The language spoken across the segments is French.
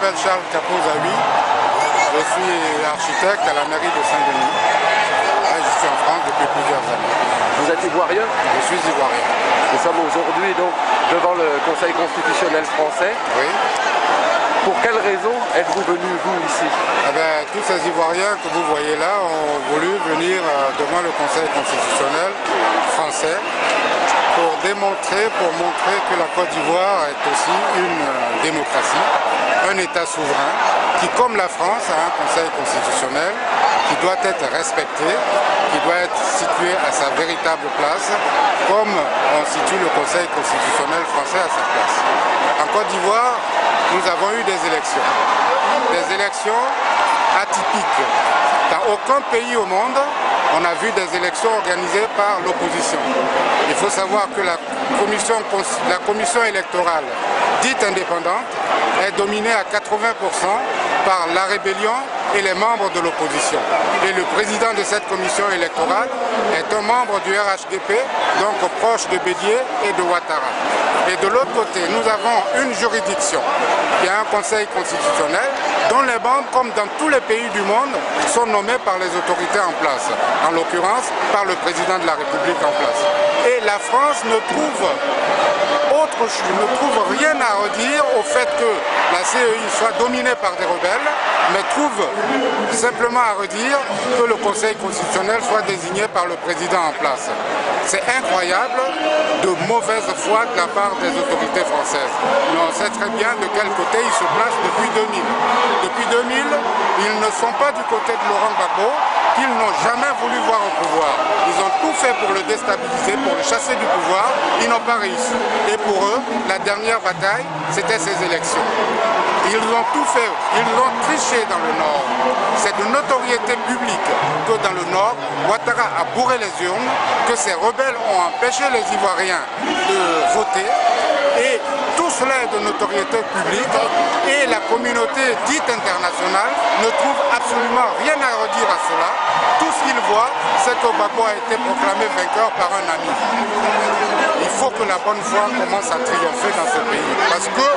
m'appelle Charles Capot-Zawi. Je suis architecte à la mairie de Saint-Denis. Je suis en France depuis plusieurs années. Vous êtes ivoirien? Je suis ivoirien. Nous sommes aujourd'hui donc devant le Conseil constitutionnel français. Oui. Pour quelle raison êtes-vous venu, vous, ici? Tous ces Ivoiriens que vous voyez là ont voulu venir devant le Conseil constitutionnel français pour montrer que la Côte d'Ivoire est aussi une démocratie, un État souverain qui, comme la France, a un Conseil constitutionnel qui doit être respecté, qui doit être situé à sa véritable place, comme on situe le Conseil constitutionnel français à sa place. En Côte d'Ivoire, nous avons eu des élections atypiques. Dans aucun pays au monde, on a vu des élections organisées par l'opposition. Il faut savoir que la commission électorale dite indépendante est dominée à 80% par la rébellion et les membres de l'opposition. Et le président de cette commission électorale est un membre du RHDP, donc proche de Bédié et de Ouattara. Et de l'autre côté, nous avons une juridiction qui a un conseil constitutionnel dont les membres, comme dans tous les pays du monde, sont nommés par les autorités en place, en l'occurrence par le président de la République en place. Et la France ne trouve rien à redire au fait que la CEI soit dominée par des rebelles, mais trouve simplement à redire que le Conseil constitutionnel soit désigné par le président en place. C'est incroyable, de mauvaise foi de la part des autorités françaises. Mais on sait très bien de quel côté ils se placent depuis 2000. Depuis 2000, ils ne sont pas du côté de Laurent Gbagbo, qu'ils n'ont jamais voulu voir au pouvoir. Ils ont tout fait pour le déstabiliser, pour le chasser du pouvoir. Ils n'ont pas réussi. Et pour eux, la dernière bataille, c'était ces élections. Ils ont tout fait. Ils l'ont triché dans le Nord. C'est de notoriété publique que dans le Nord, Ouattara a bourré les urnes, que ces rebelles ont empêché les Ivoiriens de voter. Et tout cela est de notoriété publique et la communauté dite internationale ne trouve absolument rien à redire à cela. Tout ce qu'ils voient, c'est que Gbagbo a été proclamé vainqueur par un ami. Il faut que la bonne foi commence à triompher dans ce pays. Parce que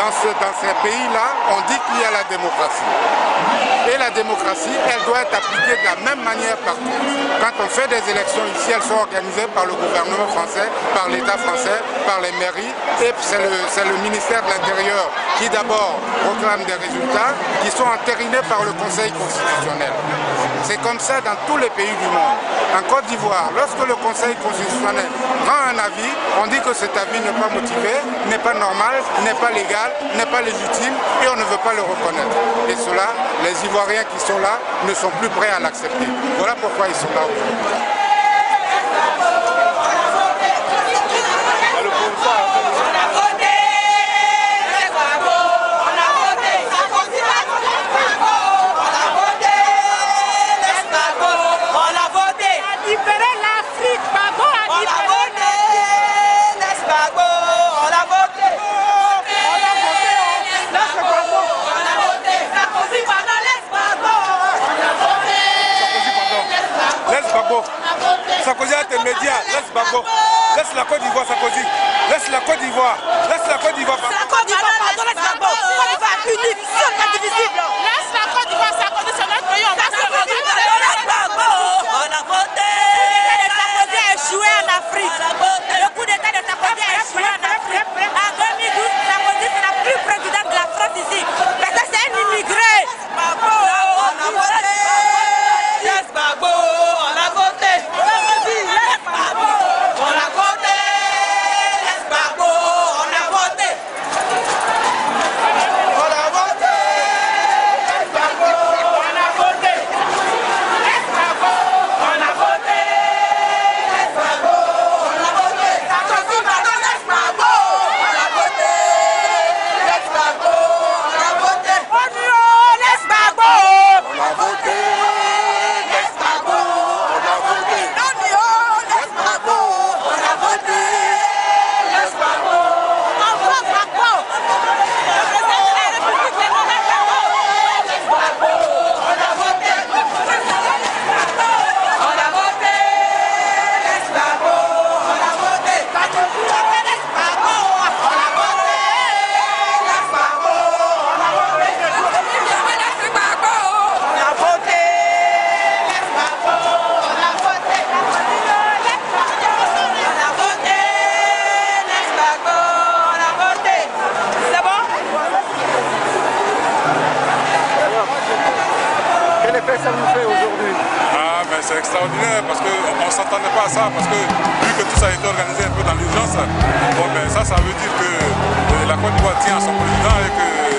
dans ces pays-là, on dit qu'il y a la démocratie. Et la démocratie, elle doit être appliquée de la même manière partout. Quand on fait des élections ici, elles sont organisées par le gouvernement français, par l'État français, par les mairies. Et c'est le ministère de l'Intérieur qui d'abord proclame des résultats qui sont entérinés par le Conseil constitutionnel. C'est comme ça dans tous les pays du monde. En Côte d'Ivoire, lorsque le Conseil constitutionnel rend un avis, on dit que cet avis n'est pas motivé, n'est pas normal, n'est pas légal, n'est pas légitime et on ne veut pas le reconnaître. Et cela, les Ivoiriens qui sont là ne sont plus prêts à l'accepter. Voilà pourquoi ils sont là aujourd'hui. Sarkozy a été média, laisse Gbagbo, laisse la Côte d'Ivoire, Sarkozy, laisse la Côte d'Ivoire, laisse la Côte d'Ivoire. La Côte d'Ivoire, pardon, laisse Gbagbo, Côte d'Ivoire unique, seul indivisible. Laisse la Côte d'Ivoire, Sarkozy, c'est notre pays, on va se voter. Laisse Gbagbo, on a voté. Le coup d'État de Sarkozy a échoué en Afrique. Le coup d'État de Sarkozy a échoué en Afrique. En 2012, Sarkozy sera plus président de la France ici. Parce que c'est un immigré. Gbagbo, on a voté. Laisse Gbagbo, on a voté. Quel effet ça vous fait aujourd'hui? Ah, mais c'est extraordinaire parce qu'on ne s'attendait pas à ça, parce que vu que tout ça a été organisé un peu dans l'urgence, bon, ben ça veut dire que la Côte d'Ivoire tient à son président et que